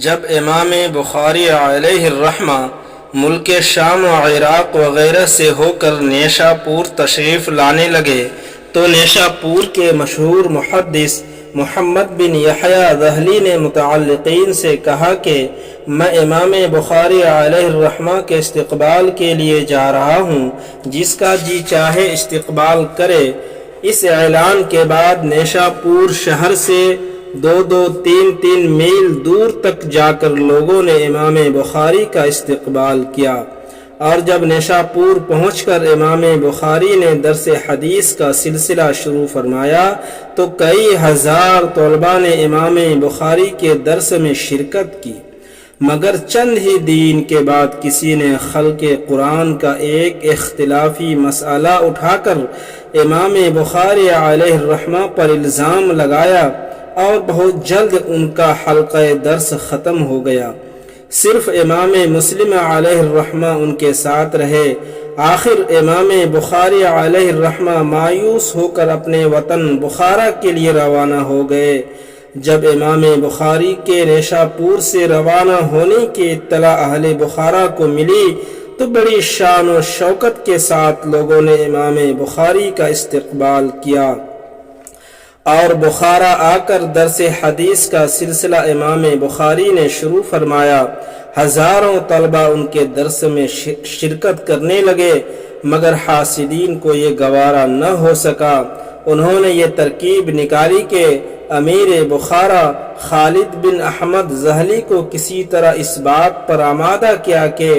جب امام بخاری علیہ الرحمہ ملک شام و عراق وغیرہ سے ہو کر نیشا پور تشریف لانے لگے تو نیشا پور کے مشہور محدث محمد بن یحییٰ ذہلی نے متعلقین سے کہا کہ میں امام بخاری علیہ الرحمہ کے استقبال کے لیے جا رہا ہوں، جس کا جی چاہے استقبال کرے۔ اس اعلان کے بعد نیشا پور شہر سے 2-3 میل دور تک جا کر لوگوں نے امام بخاری کا استقبال کیا، اور جب نیشا پور پہنچ کر امام بخاری نے درس حدیث کا سلسلہ شروع فرمایا تو کئی ہزار طلباء نے امام بخاری کے درس میں شرکت کی، مگر چند ہی دن کے بعد کسی نے خلق قرآن کا ایک اختلافی مسئلہ اٹھا کر امام بخاری علیہ الرحمہ پر الزام لگایا اور بہت جلد ان کا حلقہ درس ختم ہو گیا۔ صرف امام مسلم علیہ الرحمہ ان کے ساتھ رہے۔ آخر امام بخاری علیہ الرحمہ مایوس ہو کر اپنے وطن بخارا کے لیے روانہ ہو گئے۔ جب امام بخاری کے نیشا پور سے روانہ ہونے کی اطلاع اہل بخارا کو ملی تو بڑی شان و شوکت کے ساتھ لوگوں نے امام بخاری کا استقبال کیا اور بخارا آ کر درس حدیث کا سلسلہ امام بخاری نے شروع فرمایا۔ ہزاروں طلباء ان کے درس میں شرکت کرنے لگے، مگر حاسدین کو یہ گوارا نہ ہو سکا۔ انہوں نے یہ ترکیب نکالی کہ امیر بخارا خالد بن احمد ذہلی کو کسی طرح اس بات پر آمادہ کیا کہ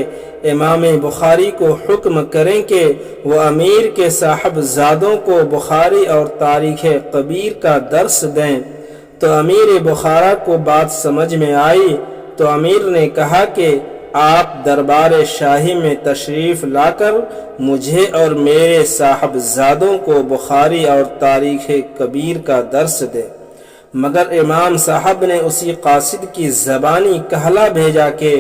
امام بخاری کو حکم کریں کہ وہ امیر کے صاحبزادوں کو بخاری اور تاریخ کبیر کا درس دیں۔ تو امیر بخارا کو بات سمجھ میں آئی تو امیر نے کہا کہ آپ دربار شاہی میں تشریف لا کر مجھے اور میرے صاحبزادوں کو بخاری اور تاریخ کبیر کا درس دیں، مگر امام صاحب نے اسی قاصد کی زبانی کہلا بھیجا کہ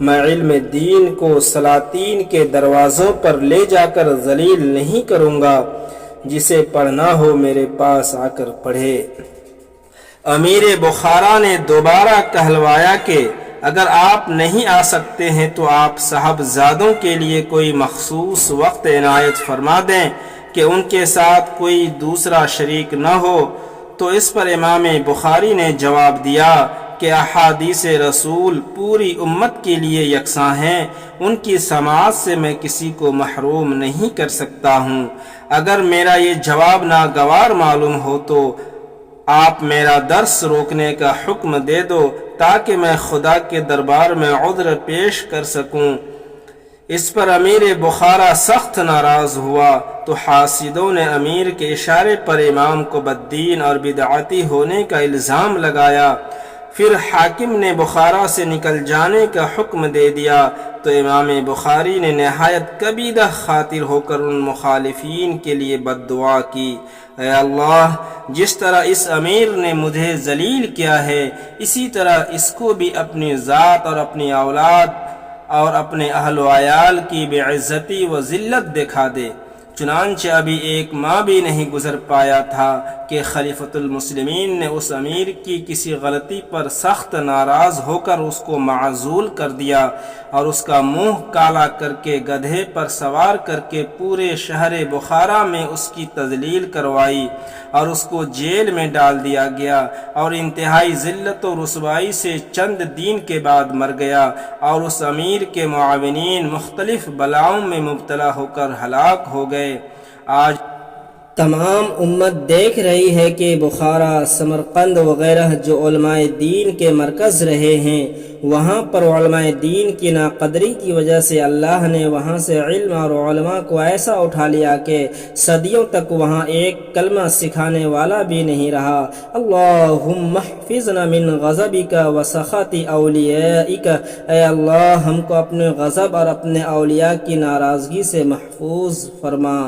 میں علم دین کو سلاطین کے دروازوں پر لے جا کر ذلیل نہیں کروں گا، جسے پڑھنا ہو میرے پاس آ کر پڑھے۔ امیر بخارا نے دوبارہ کہلوایا کہ اگر آپ نہیں آ سکتے ہیں تو آپ صاحبزادوں کے لیے کوئی مخصوص وقت عنایت فرما دیں کہ ان کے ساتھ کوئی دوسرا شریک نہ ہو۔ تو اس پر امام بخاری نے جواب دیا کہ احادیث رسول پوری امت کے لیے یکساں ہیں، ان کی سماعت سے میں کسی کو محروم نہیں کر سکتا ہوں۔ اگر میرا یہ جواب ناگوار معلوم ہو تو آپ میرا درس روکنے کا حکم دے دو تاکہ میں خدا کے دربار میں عذر پیش کر سکوں۔ اس پر امیر بخارا سخت ناراض ہوا تو حاسدوں نے امیر کے اشارے پر امام کو بددین اور بدعتی ہونے کا الزام لگایا۔ پھر حاکم نے بخارا سے نکل جانے کا حکم دے دیا تو امام بخاری نے نہایت کبیدہ خاطر ہو کر ان مخالفین کے لیے بد دعا کی، اے اللہ، جس طرح اس امیر نے مجھے ذلیل کیا ہے اسی طرح اس کو بھی اپنی ذات اور اپنی اولاد اور اپنے اہل و عیال کی بے عزتی و ذلت دکھا دے۔ چنانچہ ابھی 1 ماہ بھی نہیں گزر پایا تھا کہ خلیفۃ المسلمین نے اس امیر کی کسی غلطی پر سخت ناراض ہو کر اس کو معزول کر دیا اور اس کا منہ کالا کر کے گدھے پر سوار کر کے پورے شہر بخارا میں اس کی تذلیل کروائی اور اس کو جیل میں ڈال دیا گیا، اور انتہائی ذلت و رسوائی سے چند دن کے بعد مر گیا، اور اس امیر کے معاونین مختلف بلاؤں میں مبتلا ہو کر ہلاک ہو گئے۔ آج تمام امت دیکھ رہی ہے کہ بخارا، سمرقند وغیرہ جو علماء دین کے مرکز رہے ہیں، وہاں پر علماء دین کی ناقدری کی وجہ سے اللہ نے وہاں سے علم اور علماء کو ایسا اٹھا لیا کہ صدیوں تک وہاں ایک کلمہ سکھانے والا بھی نہیں رہا۔ اللہم احفظنا من غضبک و سخط اولیائک، اے اللہ ہم کو اپنے غضب اور اپنے اولیاء کی ناراضگی سے محفوظ فرما۔